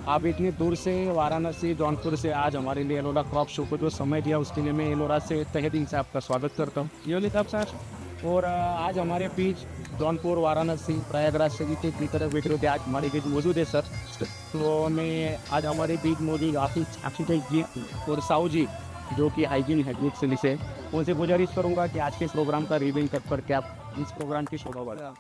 आप इतनी दूर से वाराणसी जौनपुर से आज हमारे लिए एलोरा क्रॉप शो को जो समय दिया उसके लिए मैं एलोरा से तहे दिल से आपका स्वागत करता हूँ योली साहब सर। और आज हमारे बीच जौनपुर वाराणसी प्रयागराज से जितनी तरह बैठे होते आज हमारे बीच मौजूद है सर। तो मैं आज हमारे बीच मौजूद आशीष जी और साहू जी जो कि हाइजीन हेल्थ से उनसे गुजारिश करूँगा कि आज के प्रोग्राम का रिव्यू करके आप इस प्रोग्राम की शोभा बढ़ा।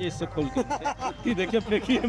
इससे खोल के देखिए फेंकिए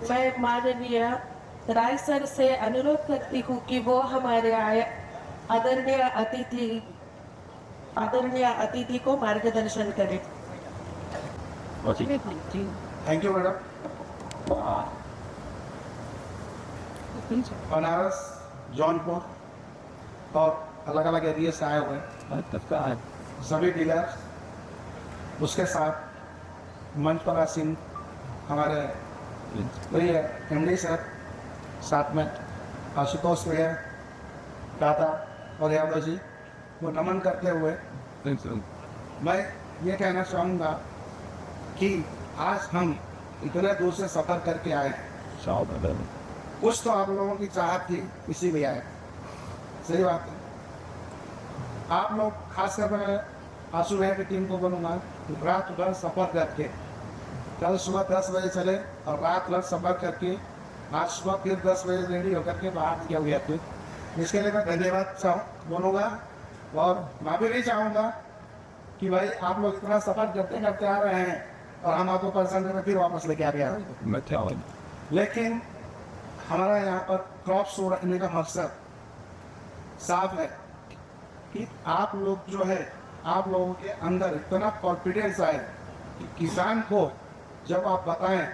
मैं माननीय राय सर से अनुरोध करती हूँ कि वो हमारे आदरणीय अतिथि को मार्गदर्शन करें। Thank you madam. Banaras, Jaunpur और अलग अलग एरिया से आए हुए सभी डीलर, उसके साथ मंच पर आसीन हमारे प्रिय एमडी सर, साथ में आशुतोष भैया, दादा और यादव जी को नमन करते हुए मैं ये कहना चाहूँगा कि आज हम इतने दूर से सफ़र करके आए हैं। कुछ तो आप लोगों की चाहत थी इसीलिए आए, सही बात है। आप लोग खासकर मैं आंसू भैया की टीम को बोलूँगा, रात भर सफ़र करके कल सुबह 10 बजे चले और रात भर सफ़र करके आज सुबह फिर 10 बजे रेडी होकर के बाहर किया हुआ थे। इसके लिए मैं धन्यवाद बोलूँगा और मैं भी नहीं चाहूँगा कि भाई आप लोग इतना सफ़र करते करते आ रहे हैं और हम आपको परेशान करके फिर वापस लेके आ गया। लेकिन हमारा यहाँ पर क्रॉप शो रखने का मकसद साफ है कि आप लोग जो है, आप लोगों के अंदर इतना कॉन्फिडेंस आए कि किसान को जब आप बताएं,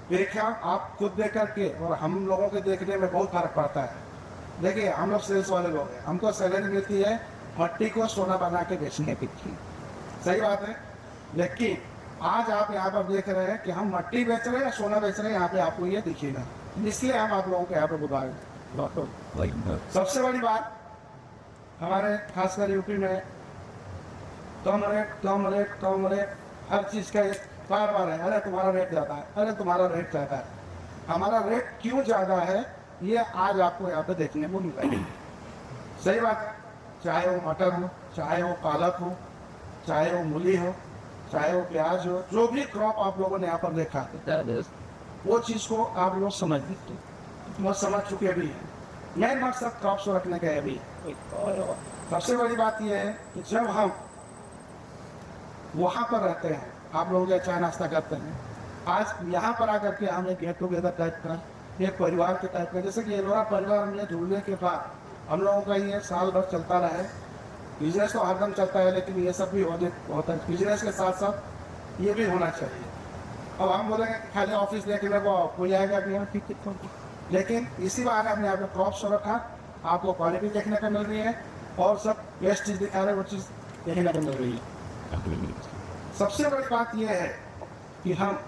देखा आप खुद देख करके और हम लोगों के देखने में बहुत फर्क पड़ता है। देखिए हम लोग सेल्स वाले लोग हैं, हमको सैलरी मिलती है मट्टी को सोना बना के बेचने की, सही बात है। लेकिन आज आप यहाँ पर देख रहे हैं कि हम मट्टी बेच रहे हैं या सोना बेच रहे हैं, यहाँ पे आपको ये दिखेगा, इसलिए हम आप लोगों को यहाँ पे बुलाए। सबसे बड़ी बात हमारे खासकर यूपी में कम रेट हर चीज़ का एक बार है, अरे तुम्हारा रेट ज़्यादा है, अरे तुम्हारा रेट ज़्यादा है। हमारा रेट क्यों ज़्यादा है ये आज आपको यहाँ पे देखने को मिलेगा, सही बात है। चाहे वो मटर हो, चाहे वो पालक हो, चाहे वो मूली हो, चाहे वो प्याज हो, जो भी क्रॉप आप लोगों ने यहाँ पर देखा वो चीज़ को आप लोग समझ चुके भी हैं। मेन मकसद क्रॉप शो रखने का है अभी। सबसे बड़ी बात यह है कि जब हम वहाँ पर रहते हैं, आप लोग चाय नाश्ता करते हैं, आज यहाँ पर आकर के हम एक गेट टुगेदर टाइप का, एक परिवार के टाइप का, जैसे कि एलोरा परिवार में जुड़ने के बाद हम लोगों का ये साल भर चलता रहा है। बिजनेस तो हरदम चलता है, लेकिन ये सब भी होता है। बिजनेस के साथ साथ ये भी होना चाहिए। अब हम बोलेंगे खाली ऑफिस देखने को कोई आएगा भी यहाँ ठीक, लेकिन इसी बार हमने यहाँ पे क्रॉप शो रखा, आपको क्वालिटी देखने को मिल रही है और सब बेस्ट चीज़ दिखा रहे हैं, वो चीज़ देखने को मिल रही है। सबसे बड़ी बात यह है कि हम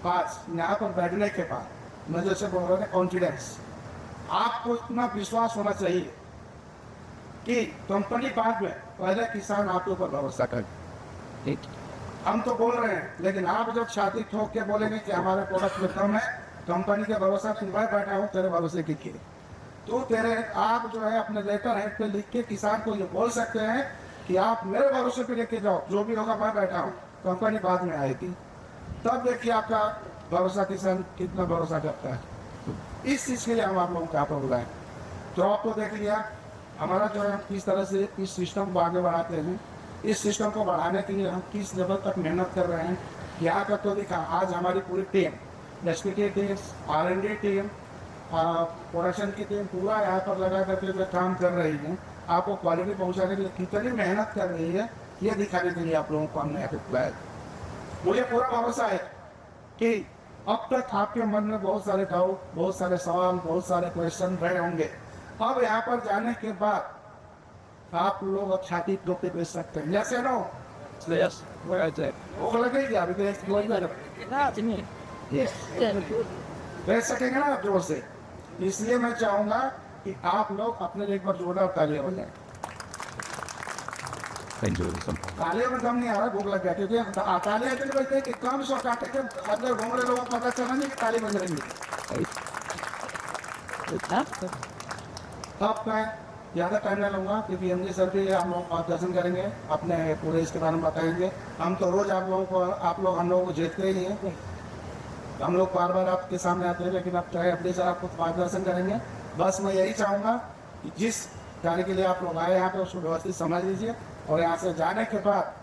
आज यहाँ पर बैठने के बाद मैं जैसे बोल रहा था कॉन्फिडेंस, आपको इतना विश्वास होना चाहिए कि कंपनी बाद में पहले किसान आपके ऊपर भरोसा करे। हम तो बोल रहे हैं, लेकिन आप जब छाती ठोक के बोलेंगे कि हमारे प्रोडक्ट में कम है, कंपनी के भरोसा मैं बैठा हूँ तेरे भरोसे के लिए, तो तेरे आप जो है अपने लेटर हेड पे लिख के किसान को ये बोल सकते हैं कि आप मेरे भरोसे पे लेके जाओ, जो भी होगा मैं बैठा हूँ, कंपनी बाद में आएगी। तब देखिए आपका भरोसा किसान कितना भरोसा करता है। इस चीज़ के लिए हम आप लोगों को यहाँ पर बुलाएं। तो आपको देख लिया हमारा जो है किस तरह से इस सिस्टम को आगे बढ़ाते हैं, इस सिस्टम को बढ़ाने के लिए हम किस लेवल तक मेहनत कर रहे हैं, यहाँ तक तो दिखा। आज हमारी पूरी टीम, एसपी की टीम, R&D टीम, प्रोडक्शन की टीम पूरा यहाँ पर लगा करके जो काम कर रही है, आपको क्वालिटी पहुँचाने के लिए कितनी मेहनत कर रही है, ये दिखाने के लिए आप लोगों को हमने यहाँ पे बुलाया। मुझे पूरा भरोसा है कि अब तक आपके मन में बहुत सारे डाउट, बहुत सारे सवाल, बहुत सारे क्वेश्चन रहे होंगे। अब यहाँ पर जाने के बाद आप लोग अब छाती ठोक के बेच सकते हैं, जैसे नो वो लगेगी अभी बेच सकेंगे ना आप जोर से। इसलिए मैं चाहूंगा कि आप लोग अपने लिए एक बार जोरदार तालियां हो जाए। तालियों में दम नहीं आ रहा, भूख लग गया, क्योंकि तालियां इतनी बजती है कि कम सौ काटे के अंदर घूम रहे लोगों को पता चला नहीं कि ताली बज रही है। अब मैं ज़्यादा टाइम नहीं लूँगा, क्योंकि एमडी सर भी हम लोग मार्गदर्शन करेंगे, अपने पूरे इसके बारे में बताएंगे। हम तो रोज़ हम लोगों को जीतते ही हैं, हम लोग बार बार आपके सामने आते हैं, लेकिन अब चाहे एमडी सर आपको मार्गदर्शन करेंगे। बस मैं यही चाहूँगा कि जिस कार्य के लिए आप लोग आए यहाँ पर उसको व्यवस्थित समझ लीजिए, और यहाँ से जाने के बाद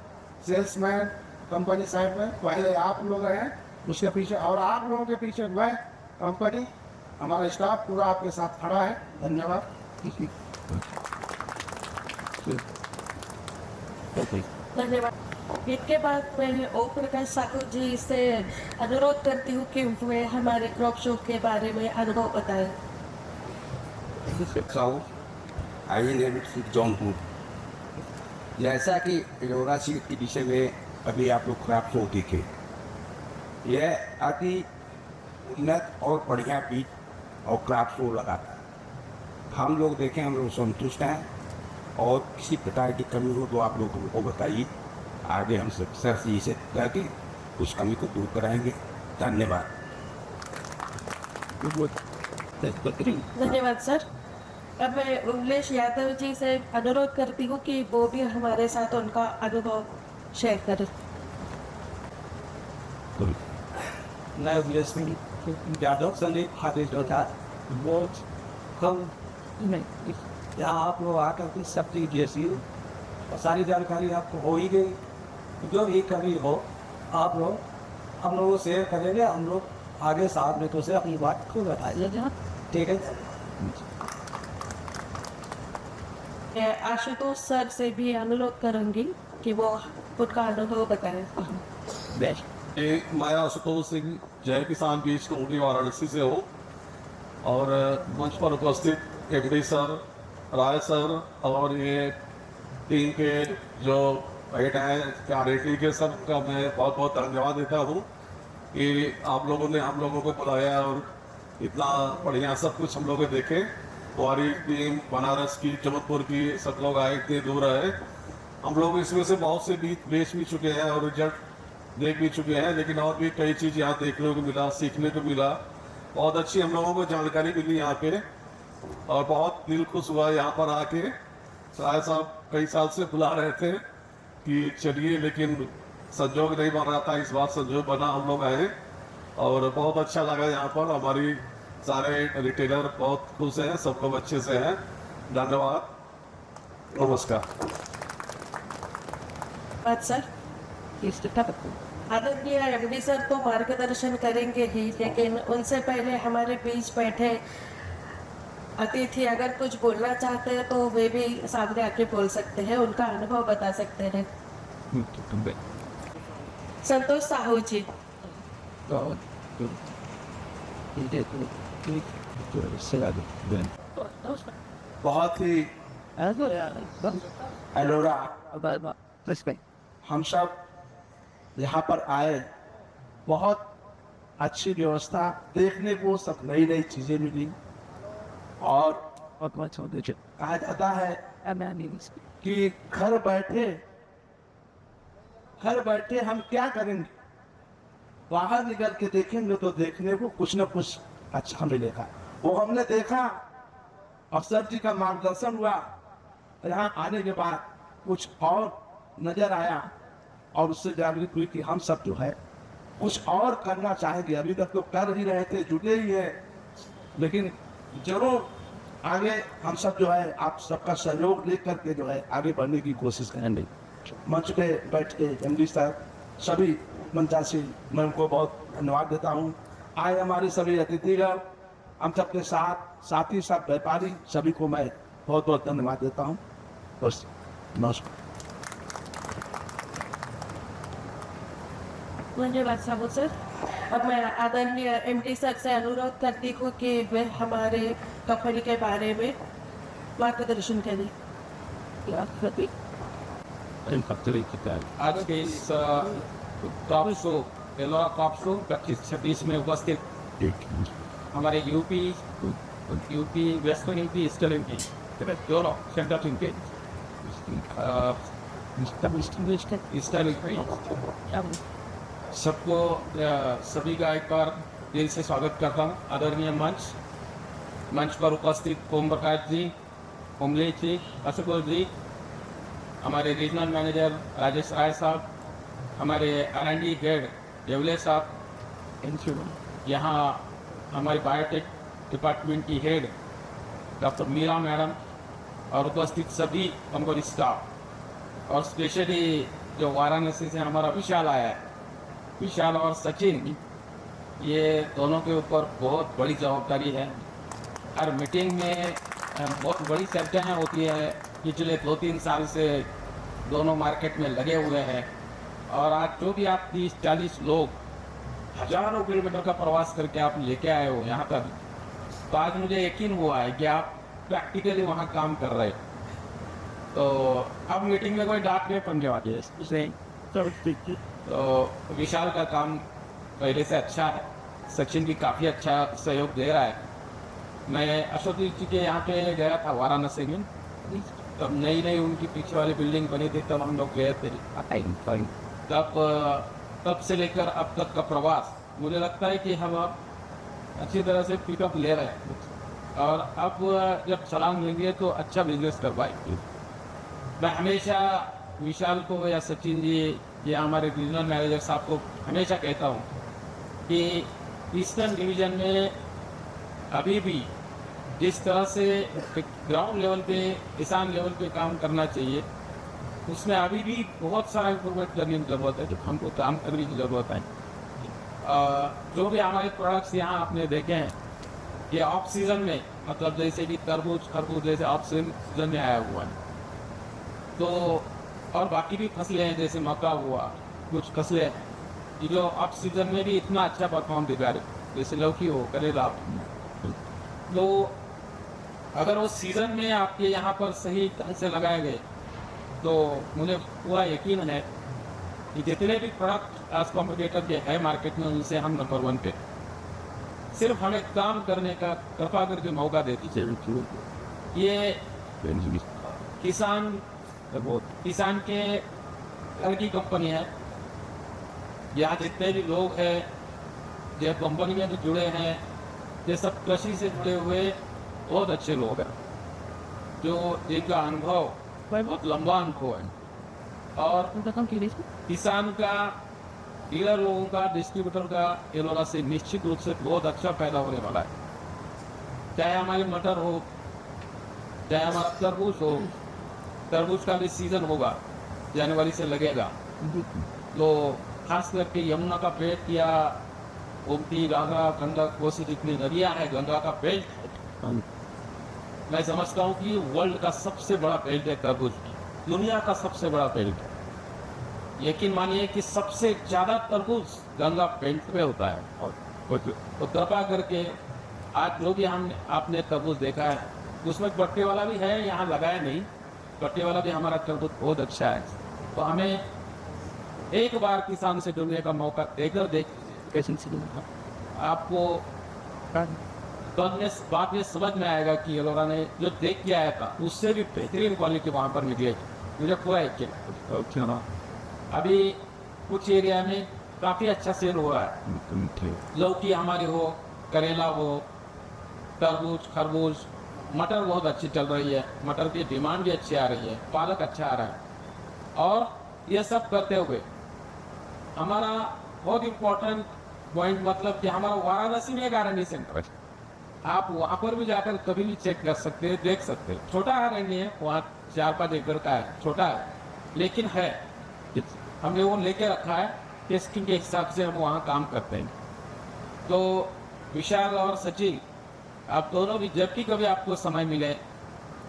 सेल्समैन कंपनी साइड में पहले आप लोग रहें उसके पीछे और आप लोगों के पीछे मैं कंपनी हमारा स्टाफ पूरा आपके साथ खड़ा है। धन्यवाद। धन्यवाद। इसके बाद मैं ओम प्रकाश साहू जी से अनुरोध करती हूँ कि वे हमारे क्रॉप शो के बारे में अनुभव बताएं। साहू आइए जौनपुर। जैसा कि एलोरा सीट के विषय में अभी आप लोग क्रॉप शो देखे, यह अति उन्नत और बढ़िया बीज और क्रॉप शो लगा था। हम लोग देखें, हम लोग संतुष्ट हैं और किसी प्रकार की कमी हो तो आप लोग को बताइए, आगे हम सर से इसे करके उस कमी को दूर कराएंगे। धन्यवाद। धन्यवाद सर। अब मैं उमलेश यादव जी से अनुरोध करती हूँ कि वो भी हमारे साथ उनका अनुभव शेयर करें। मैं उमलेश यादव संदीप हाथी जोधा वो हम यहाँ आप लोग आकर के सब चीज जैसी और सारी जानकारी आपको हो ही गई। जो भी कमी हो आप लोग हम लोगों से शेयर करेंगे, हम लोग आगे साथ में तो से अपनी बात को बताएंगे। ठीक है। मैं आशुतोष सर से भी अनुरोध करूंगी कि वो उनका अनुभव बताएं। मैं आशुतोष सिंह जय किसान बीज कंपनी वाराणसी से हूँ और मंच पर उपस्थित एमडी सर, राय सर और ये टीम के जो हेड हैं क्लैरिटी के सब का मैं बहुत बहुत धन्यवाद देता हूँ कि आप लोगों ने हम लोगों को बुलाया और इतना बढ़िया सब कुछ हम लोग देखे। हमारी टीम बनारस की, जबलपुर की, सब लोग आए, इतने दूर आए। हम लोग इसमें से बहुत से बीज बेच भी चुके हैं और रिजल्ट देख भी चुके हैं, लेकिन और भी कई चीज़ यहाँ देखने को मिला, सीखने को मिला। बहुत अच्छी हम लोगों को जानकारी मिली यहाँ पे और बहुत दिल खुश हुआ यहाँ पर आके। साहब साहब कई साल से बुला रहे थे कि चलिए, लेकिन संजोग नहीं बन रहा था। इस बार संजोग बना, हम लोग आए और बहुत अच्छा लगा यहाँ पर। हमारी सारे रिटेलर बहुत खुश हैं, सब लोग अच्छे से हैं। धन्यवाद, नमस्कार। बात सर, आदरणीय एमडी सर तो मार्गदर्शन करेंगे ही, लेकिन उनसे पहले हमारे बीच बैठे अतिथि अगर कुछ बोलना चाहते हैं तो वे भी सामने आके बोल सकते हैं, उनका अनुभव बता सकते हैं। संतोष साहू जी। बहुत ही एलोरा हम सब यहाँ पर आए, बहुत अच्छी व्यवस्था, देखने को सब नई नई चीजें मिली और कहा जाता है कि घर बैठे हम क्या करेंगे, बाहर निकल के देखेंगे तो देखने को कुछ न कुछ अच्छा मिलेगा। वो हमने देखा और सर जी का मार्गदर्शन हुआ, यहाँ आने के बाद कुछ और नजर आया और उससे जागृत हुई कि हम सब जो है कुछ और करना चाहेंगे। अभी तक तो कर ही रहे थे, जुटे ही है, लेकिन जरूर आगे हम सब जो है आप सबका सहयोग लेकर के जो है आगे बढ़ने की कोशिश करेंगे। मंच पे बैठे एमडी साहब, सभी मंचासी, मैं उनको बहुत धन्यवाद देता हूँ। आए हमारे सभी अतिथिगण, हम सबके साथ ही साथ व्यापारी, सभी को मैं बहुत बहुत धन्यवाद देता हूँ। बस नमस्कार। धन्यवाद साहू सर। अब मैं आदरणीय एमडी सर से अनुरोध करती हूँ कि वे हमारे कंपनी के बारे में मार्गदर्शन करें। आज के इस crop show, Ellora crop show 25-26 में उपस्थित हमारे UP western UP, eastern UP, central UP, eastern UP, सबको सभी का एक बार दिल से स्वागत करता हूँ। आदरणीय मंच पर उपस्थित ओम प्रकाश जी, उमलेश जी, आशुतोष जी, हमारे रीजनल मैनेजर राजेश राय साहब, हमारे R&D हेड देवले साहब, यहाँ हमारे बायोटेक डिपार्टमेंट की हेड डॉक्टर मीरा मैडम और उपस्थित सभी कंपनी स्टाफ, और स्पेशली जो वाराणसी से हमारा विशाल आया है, विशाल और सचिन, ये दोनों के ऊपर बहुत बड़ी जवाबदारी है। हर मीटिंग में बहुत बड़ी चर्चाएं होती है। पिछले 2-3 साल से दोनों मार्केट में लगे हुए हैं और आज जो भी आप 30-40 लोग हजारों किलोमीटर का प्रवास करके आप लेके आए हो यहाँ तक, तो आज मुझे यकीन हुआ है कि आप प्रैक्टिकली वहाँ काम कर रहे हो। तो अब मीटिंग में कोई डांट नहीं पड़ने वाली है। तो विशाल का काम पहले से अच्छा है, सचिन भी काफ़ी अच्छा सहयोग दे रहा है। मैं अशोक जी के यहाँ पे गया था वाराणसी में, तब नई नई उनकी पीछे वाली बिल्डिंग बनी थी, तब हम लोग गए थे। तब से लेकर अब तक का प्रवास मुझे लगता है कि हम अब अच्छी तरह से पिकअप ले रहे हैं और अब जब छलांग लेंगे तो अच्छा बिजनेस कर पाएंगे। मैं हमेशा विशाल को या सचिन जी या हमारे रीजनल मैनेजर साहब को हमेशा कहता हूँ कि ईस्टर्न डिवीज़न में अभी भी जिस तरह से ग्राउंड लेवल पे, किसान लेवल पे काम करना चाहिए, उसमें अभी भी बहुत सारा इम्प्रूवमेंट करने की ज़रूरत है, जो हमको काम करने की ज़रूरत है। जो भी हमारे प्रोडक्ट्स यहाँ आपने देखे हैं, ये ऑफ सीज़न में, मतलब जैसे कि तरबूज खरबूज जैसे ऑफ सीजन में आया हुआ है। तो और बाकी भी फसलें हैं, जैसे मक्का हुआ, कुछ फसलें हैं जो ऑफ सीजन में भी इतना अच्छा परफॉर्म दिखा रहे, जैसे लौकी हो, करेला। तो अगर वो सीज़न में आपके यहाँ पर सही ढंग से लगाए गए तो मुझे पूरा यकीन है कि जितने भी प्रोडक्ट आज कॉम्पिटिटर के है मार्केट में, उनसे हम नंबर 1 पे। सिर्फ हमें काम करने का कृपा करके मौका देती चाहिए। ये किसान के घर की कंपनी है। यहाँ जितने भी लोग हैं जो कंपनी में जो जुड़े हैं, ये सब कृषि से जुड़े हुए बहुत अच्छे लोग हैं, जो जिनका अनुभव बहुत लंबा अनुभव है। और किसान का, डीलर लोगों का, डिस्ट्रीब्यूटर का एलोरा से निश्चित रूप से बहुत अच्छा फायदा होने वाला है। चाहे हमारी मटर हो, चाहे हमारा तरबूज हो, तरबूज का भी सीजन होगा, जनवरी से लगेगा। तो खास करके यमुना का बेल्ट या गोमती, घाघरा, गंडक, कोसी जितनी नदियाँ हैं, गंगा का बेल्ट, मैं समझता हूँ कि वर्ल्ड का सबसे बड़ा बेल्ट है तरबूज, दुनिया का सबसे बड़ा बेल्ट है। यकीन मानिए कि सबसे ज़्यादा तरबूज गंगा बेल्ट पे होता है। और तो कृपा करके आज जो भी आपने तरबूज देखा है, उसमें पट्टे वाला भी है, यहाँ लगाया नहीं, पट्टे वाला भी हमारा तरबूज बहुत अच्छा है। तो हमें एक बार किसान से जुड़ने का मौका देकर आपको बात ये समझ में आएगा कि एलोरा ने जो देख के आया था उससे भी बेहतरीन क्वालिटी वहाँ पर निकली। मुझे पूरा यकीन। अभी कुछ एरिया में काफ़ी अच्छा सेल हो रहा है। लौकी हमारी हो, करेला हो, तरबूज, खरबूज, मटर बहुत अच्छी चल रही है, मटर की डिमांड भी अच्छी आ रही है, पालक अच्छा आ रहा है। और ये सब करते हुए हमारा बहुत इम्पोर्टेंट पॉइंट, मतलब कि हमारा वाराणसी में एक R&D सेंटर है। आप वहाँ पर भी जाकर कभी भी चेक कर सकते हैं, देख सकते हैं। छोटा R&D है, वहाँ 4-5 एकड़ का है, छोटा है, लेकिन है। हमने वो लेके रखा है, टेस्टिंग के हिसाब से हम वहाँ काम करते हैं। तो विशाल और सचिन, आप दोनों भी जब भी कभी आपको समय मिले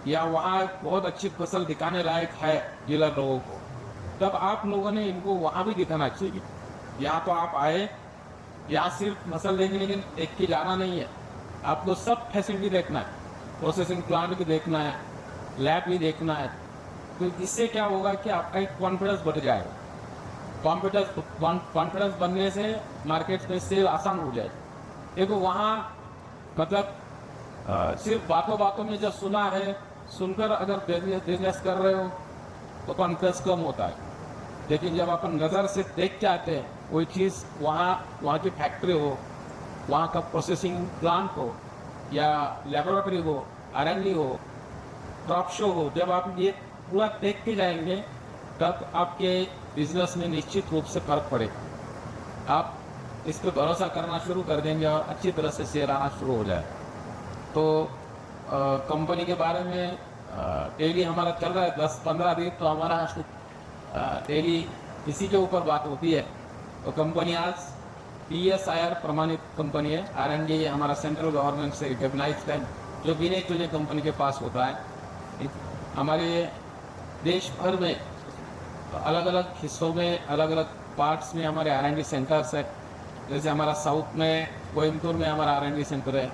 या वहाँ बहुत अच्छी फसल दिखाने लायक है डीलर लोगों को, तब आप लोगों ने इनको वहाँ भी दिखाना चाहिए। यहाँ तो आप आए, यहाँ सिर्फ फसल देखने के देख के जाना नहीं है, आपको सब फैसिलिटी देखना है, प्रोसेसिंग प्लांट भी देखना है, लैब भी देखना है। तो इससे क्या होगा कि आपका एक कॉन्फिडेंस बढ़ जाएगा। कॉन्फिडेंस बनने से मार्केट में सेल आसान हो जाए। देखो वहाँ मतलब सिर्फ बातों बातों में जब सुना है, सुनकर अगर बिजनेस कर रहे हो तो कॉन्फिडेंस कम होता है। लेकिन जब अपन नज़र से देख के आते हैं कोई चीज़, वहाँ की फैक्ट्री हो, वहाँ का प्रोसेसिंग प्लांट हो या लेबोरेटरी हो, R&D हो, क्रॉप शो हो, जब आप ये पूरा देख के जाएंगे तब आपके बिजनेस में निश्चित रूप से फर्क पड़ेगा। आप इस पर भरोसा करना शुरू कर देंगे और अच्छी तरह से शेयर आना शुरू हो जाए। तो कंपनी के बारे में डेली हमारा चल रहा है 10-15 दिन, तो हमारा डेली इसी के ऊपर बात होती है। तो कंपनी आज PSIR प्रमाणित कंपनी है। R&D हमारा सेंट्रल गवर्नमेंट से रिकॉग्नाइज्ड है, जो बिना चुने कंपनी के पास होता है। हमारे देश भर में अलग अलग हिस्सों में, अलग अलग पार्ट्स में हमारे R&D सेंटर्स है। जैसे हमारा साउथ में कोयम्बतूर में हमारा R&D सेंटर है,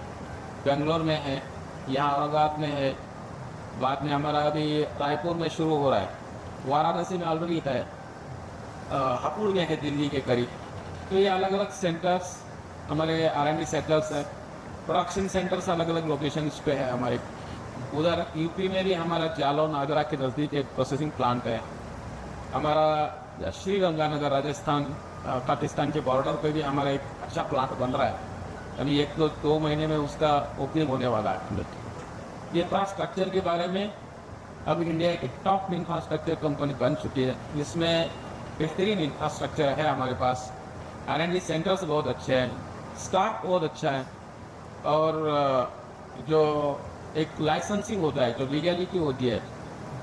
बेंगलोर में है, यहाँ औरंगाबाद में है, बाद में हमारा अभी रायपुर में शुरू हो रहा है, वाराणसी में ऑलरेडी है, हापुड़ में है दिल्ली के करीब। तो ये अलग अलग सेंटर्स हमारे R&D सेंटर्स है। प्रोडक्शन सेंटर्स अलग अलग लोकेशंस पे है हमारे। उधर यूपी में भी हमारा जालौन आगरा के नज़दीक एक प्रोसेसिंग प्लांट है। हमारा श्री गंगानगर राजस्थान पाकिस्तान के बॉर्डर पे भी हमारा एक अच्छा प्लांट बन रहा है। अभी 1-2 महीने में उसका ओपनिंग होने वाला है। ये इंफ्रास्ट्रक्चर के बारे में अब इंडिया की टॉप इंफ्रास्ट्रक्चर कंपनी बन चुकी है, जिसमें बेहतरीन इंफ्रास्ट्रक्चर है हमारे पास। R&D सेंटर्स बहुत अच्छे हैं, स्टाफ बहुत अच्छा है, और जो एक लाइसेंसिंग होता है, जो लीगलिटी होती है,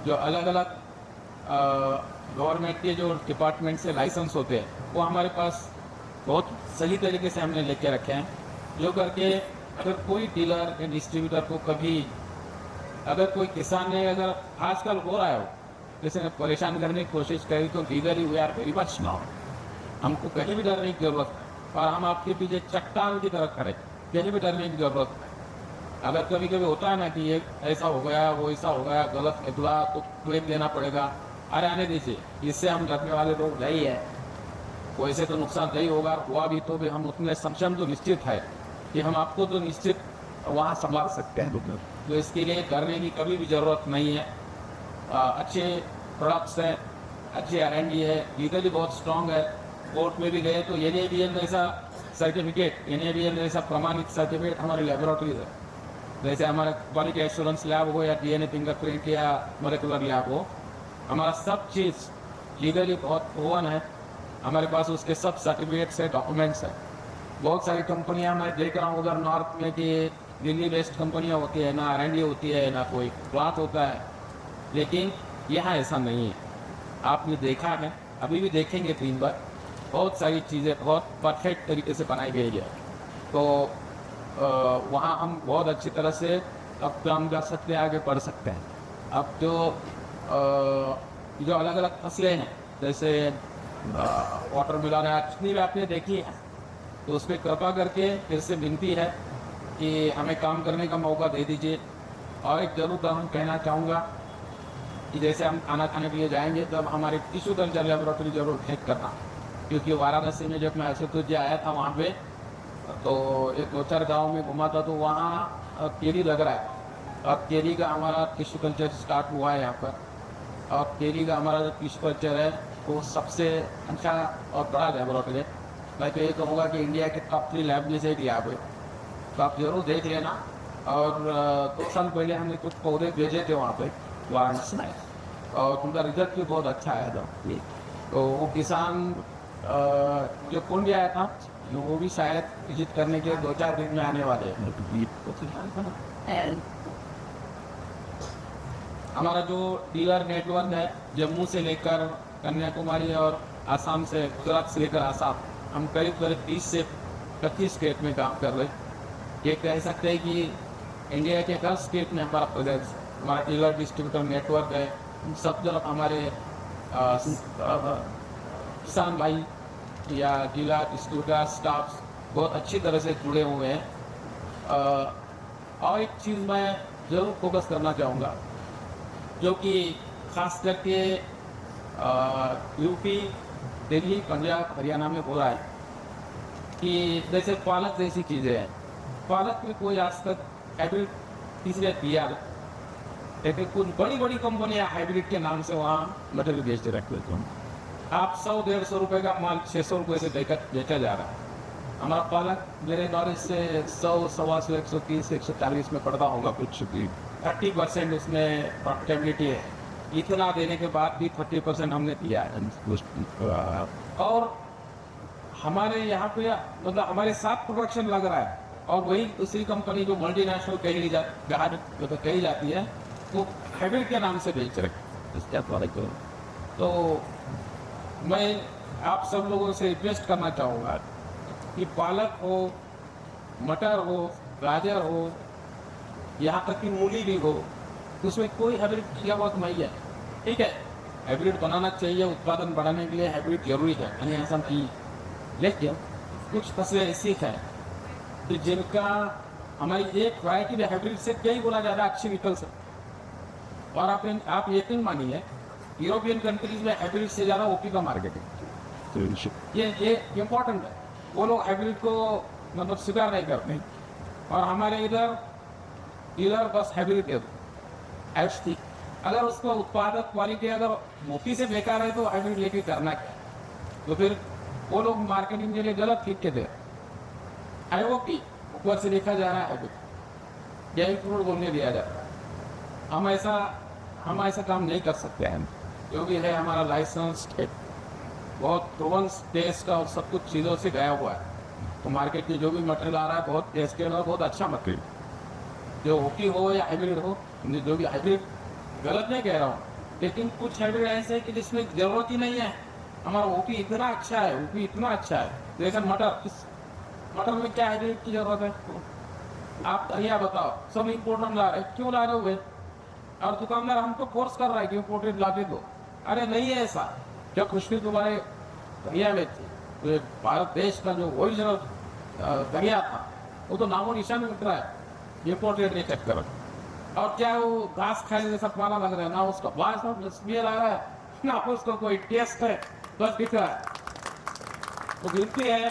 जो अलग अलग गवर्नमेंट के जो डिपार्टमेंट से लाइसेंस होते हैं, वो हमारे पास बहुत सही तरीके से हमने लेके रखे हैं, जो करके अगर कोई डीलर या डिस्ट्रीब्यूटर को कभी, अगर कोई किसान ने, अगर आजकल हो रहा है जैसे ने परेशान करने की कोशिश करी, तो legally we are very much now. हमको कहीं भी डरने की जरूरत है, और हम आपके पीछे चट्टान की तरह खड़े, कहीं भी डरने की जरूरत है। अगर कभी कभी होता है ना कि ये ऐसा हो गया, वो ऐसा हो गया, गलत निकला, तो क्लेम देना पड़ेगा, अरे आने दीजिए, इससे हम डरने वाले लोग नहीं है। वैसे तो नुकसान नहीं होगा, हुआ भी तो भी हम उतने सक्षम तो निश्चित है कि हम आपको तो निश्चित वहाँ संभाल सकते हैं। तो इसके लिए डरने की कभी भी ज़रूरत नहीं है। अच्छे प्रोडक्ट्स हैं, अच्छे R&D है, लीगली बहुत स्ट्रॉन्ग है। कोर्ट में भी गए तो NABL जैसा सर्टिफिकेट, NABL जैसा प्रमाणित सर्टिफिकेट हमारी लेबोरेटरीज है। जैसे हमारा क्वालिटी एश्योरेंस लैब हो, या DNA फिंगरप्रिंट या मोलेकुलर लैब हो, हमारा सब चीज़ लीगली बहुत प्रूवन है। हमारे पास उसके सब सर्टिफिकेट्स है, डॉक्यूमेंट्स है। बहुत सारी कंपनियां मैं देख रहा हूँ उधर नॉर्थ में कि दिल्ली बेस्ड कंपनियां होती है, ना R&D होती है, ना कोई बात होता है, लेकिन यहाँ ऐसा नहीं है। आपने देखा है, अभी भी देखेंगे 3 बार, बहुत सारी चीज़ें बहुत परफेक्ट तरीके से बनाई गई है। तो वहाँ हम बहुत अच्छी तरह से अब काम कर सकते हैं, आगे बढ़ सकते हैं। अब जो अलग अलग फसलें हैं, जैसे वाटर मिलान है, जितनी भी आपने देखी है, तो उस पर कृपा करके फिर से विनती है कि हमें काम करने का मौका दे दीजिए। और एक जरूर काम कहना चाहूँगा कि जैसे हम खाना खाने के लिए जाएंगे, तब हमारे टिश्यू कल्चर लेबोरेटरी जरूर चेक करना, क्योंकि वाराणसी में जब मैं असतुत जी आया था वहाँ पे, तो एक 2-4 गाँव में घुमा था, तो वहाँ केरी लग रहा है। और केरी का हमारा टिश्यू कल्चर स्टार्ट हुआ है यहाँ पर, और केरी का हमारा जो टिश्यू कल्चर है वो सबसे अच्छा और बड़ा लेबोरेटरी है। मैं तो ये कहूँगा कि इंडिया के टॉप 3 लैब में से एक यहाँ पे, तो आप जरूर देख लेना। और 2 साल पहले हमने कुछ पौधे भेजे थे वहाँ पे वाराणसी में, और उनका रिजल्ट भी बहुत अच्छा आया था। तो वो किसान जो कुंड आया था, वो भी शायद विजिट करने के 2-4 दिन में आने वाले हैं। हमारा जो डीलर नेटवर्क है, जम्मू से लेकर कन्याकुमारी और आसाम से, गुजरात से लेकर आसाम, हम करीब 20 से 25 स्टेट में काम कर रहे हैं। ये कह सकते हैं कि इंडिया के हर स्टेट में हमारा प्रेजेंस, हमारा डीलर डिस्ट्रीब्यूटर नेटवर्क है। सब तरफ हमारे किसान भाई या डीलर डिस्ट्रीब्यूटर स्टाफ बहुत अच्छी तरह से जुड़े हुए हैं। और एक चीज़ मैं ज़रूर फोकस करना चाहूँगा, जो कि खास करके यूपी, दिल्ली, पंजाब, हरियाणा में हो रहा है, कि जैसे पालक जैसी चीज़ें हैं, पालक में कोई आज तक हाइब्रिड तीसरे दिया, लेकिन कुछ बड़ी बड़ी कंपनियां हाइब्रिड के नाम से वहाँ मटेरियल बेचते रखते हैं। आप 100-150 रुपये का माल 600 रुपये से बेचा जा रहा है। हमारा पालक मेरे नॉलेज से 100, 125, 130, 140 में पड़ता होगा कुछ भी। 30% उसमें प्रॉफिटेबिलिटी है। इतना देने के बाद भी 30% हमने दिया है। और हमारे यहाँ पे मतलब हमारे साथ प्रोडक्शन लग रहा है, और वही दूसरी कंपनी जो मल्टीनेशनल कही जाती है, वो हाइब्रिड के नाम से बेच रहे। तो मैं आप सब लोगों से रिक्वेस्ट करना चाहूँगा कि पालक हो, मटर हो, गाजर हो, यहाँ तक कि मूली भी हो, तो उसमें कोई हाइब्रिड किया हुआ नहीं है। ठीक है, हाइब्रिड बनाना चाहिए, उत्पादन बढ़ाने के लिए हाइब्रिड जरूरी है, यानी ऐसा नहीं। लेकिन कुछ फसलें ऐसी हैं कि जिनका हमारी एक वैरायटी हाइब्रिड से कई गुना ज़्यादा अच्छी निकल सकती। और आप यकीन मानिए, यूरोपियन कंट्रीज में हाइब्रिड से ज़्यादा ओपी का मार्केट है। ये इम्पोर्टेंट है। वो लोग हाइब्रिड को मतलब स्वीकार नहीं करते, और हमारे इधर बस हाइब्रिड दे दो एच। अगर उसको उत्पादक क्वालिटी अगर मोती से बेकार है तो हाइब्रिड लेके करना क्या? तो फिर वो लोग मार्केटिंग के लिए गलत ठीक के दे। आईओपी ऊपर से देखा जा रहा है, हाइब्रिड जैविक फ्रूट बोलने दिया जाता है। हम ऐसा काम नहीं कर सकते हैं। जो भी है हमारा लाइसेंस बहुत प्रोवेंस टेस्ट और सब कुछ चीज़ों से गया हुआ है। तो मार्केट में जो भी मटेरियल आ रहा है बहुत टेस्टेड और बहुत अच्छा मटेरियल, जो ओपी हो या हाइब्रिड हो। जो भी हाइब्रिड गलत नहीं कह रहा हूँ, लेकिन कुछ हाइब्रिड ऐसे है कि जिसमें जरूरत ही नहीं है। हमारा ओपी इतना अच्छा है, ओपी इतना अच्छा है। जैसे मटर में क्या हाइब्रिड की जरूरत है? आप धनिया बताओ, सब इम्पोर्टेंट ला रहे, क्यों ला रहे हो भाई? और दुकानदार हमको फोर्स कर रहा है कि इम्पोर्टेड ला दे दो। अरे नहीं है ऐसा। जब खुशबू तुम्हारे धनिया में थी, तो भारत देश का जो ओरिजिनल धनिया था वो तो नामो निशान मिट रहा है। इम्पोर्टेड नहीं चेक करो। और क्या वो घास खाने जैसा पाना लग रहा है ना, उसका बास स्मेल आ रहा है ना, उसको कोई टेस्ट है, बस दिख रहा है। तो गिनती है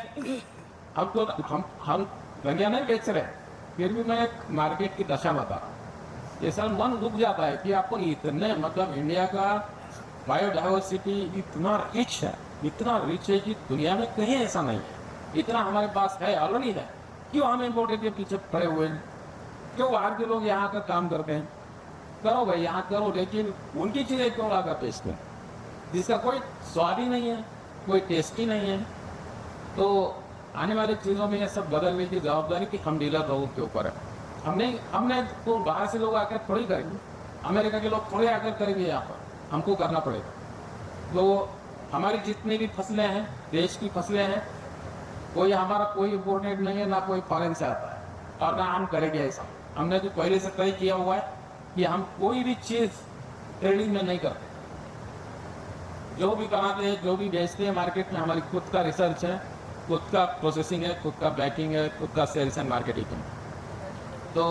हम धनिया नहीं बेच रहे, फिर भी मैं एक मार्केट की दशा बता रहा हूँ। ये सर मन रुक जाता है कि आपको इतने मतलब इंडिया का बायोडाइवर्सिटी इतना रिच है कि दुनिया में कहीं ऐसा नहीं है। इतना हमारे पास है, ऑलरेडी है। क्यों हम इम्पोर्टेड के पीछे पड़े हुए हैं? क्यों बाहर के लोग यहाँ का काम करते हैं? करो भाई, यहाँ करो, लेकिन उनकी चीज़ें क्यों लाकर बेचते हैं जिसका कोई स्वाद ही नहीं है, कोई टेस्ट ही नहीं है? तो आने वाली चीज़ों में ये सब बदलने की जवाबदारी कि हम डीलर लोगों के ऊपर है। हमने तो बाहर से लोग आकर थोड़ी करेंगे, अमेरिका के लोग थोड़े आकर करेंगे, यहाँ पर हमको करना पड़ेगा। तो हमारी जितनी भी फसलें हैं, देश की फसलें हैं, कोई इम्पोर्टेड नहीं है, ना कोई फॉरेन से आता है, और ना हम करेंगे ऐसा। हमने तो पहले से तय किया हुआ है कि हम कोई भी चीज़ ट्रेडिंग में नहीं करते। जो भी बनाते हैं, जो भी बेचते हैं मार्केट में, हमारी खुद का रिसर्च है, खुद का प्रोसेसिंग है, खुद का पैकिंग है, खुद का सेल्स एंड मार्केटिंग है। तो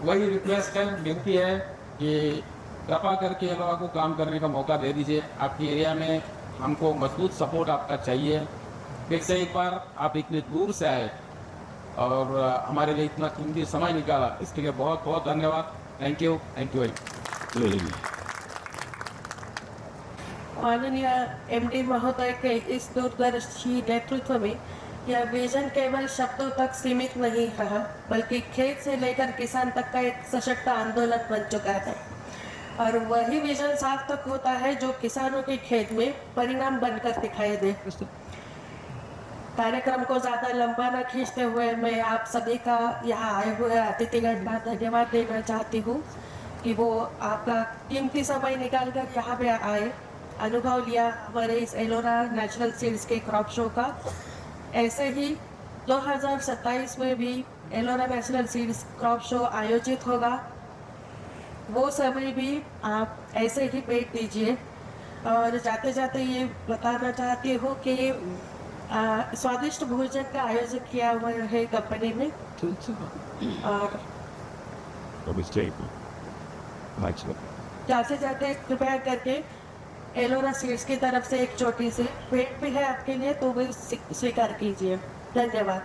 वही रिक्वेस्ट है, विनती है कि कृपा करके ये लोगों को काम करने का मौका दे दीजिए। आपकी एरिया में हमको मजबूत सपोर्ट आपका चाहिए। फिर से एक बार आप इतने दूर से आए और हमारे लिए इतना कीमती समय निकाला, इसके लिए बहुत बहुत धन्यवाद। Thank you very much. माननीय एमडी महोदय के इस दूरदर्शी नेतृत्व में यह विजन केवल शब्दों तक सीमित नहीं रहा, बल्कि खेत से लेकर किसान तक का एक सशक्त आंदोलन बन चुका है। और वही विजन सार्थक होता है जो किसानों के खेत में परिणाम बनकर दिखाई दे। कार्यक्रम को ज़्यादा लंबा न खींचते हुए मैं आप सभी का यहाँ आए हुए अतिथिगण का धन्यवाद देना चाहती हूँ कि वो आपका कीमती समय निकाल कर यहाँ पे आए, अनुभव लिया हमारे इस एलोरा नेचुरल सीड्स के क्रॉप शो का। ऐसे ही 2027 में भी Ellora natural seeds crop show आयोजित होगा। वो समय भी आप ऐसे ही भेंट दीजिए। और जाते जाते ये बताना चाहती हूँ कि स्वादिष्ट भोजन का आयोजन किया हुआ है कंपनी में। और जाते जाते कृपया करके एलोरा सीड्स की तरफ से एक छोटी सी भेंट भी है आपके लिए, तो भी स्वीकार कीजिए। धन्यवाद।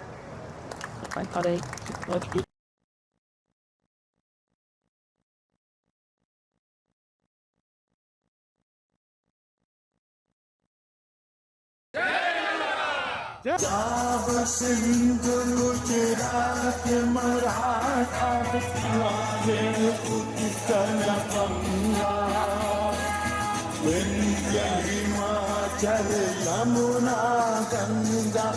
सिंध गुजरात मराठा उत्तर बंगा विंध्य हिमाचल यमुना गंगा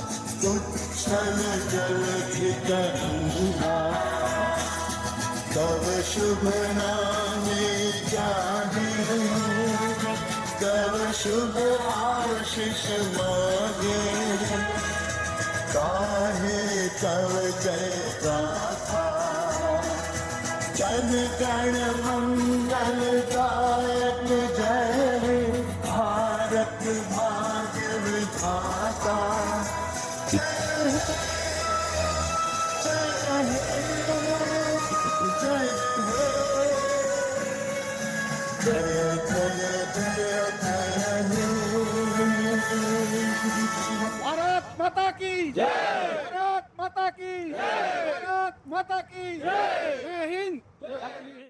उच्छल जलधि गंगा तव शुभ नामे जाहि कर शुभ आशीष मांगे काहे तव जय गाथा जन गण मंगल गायक जय भारत भाग्य विधाता भारत माता की जय, भारत माता की जय, भारत माता की जय, जय हिंद।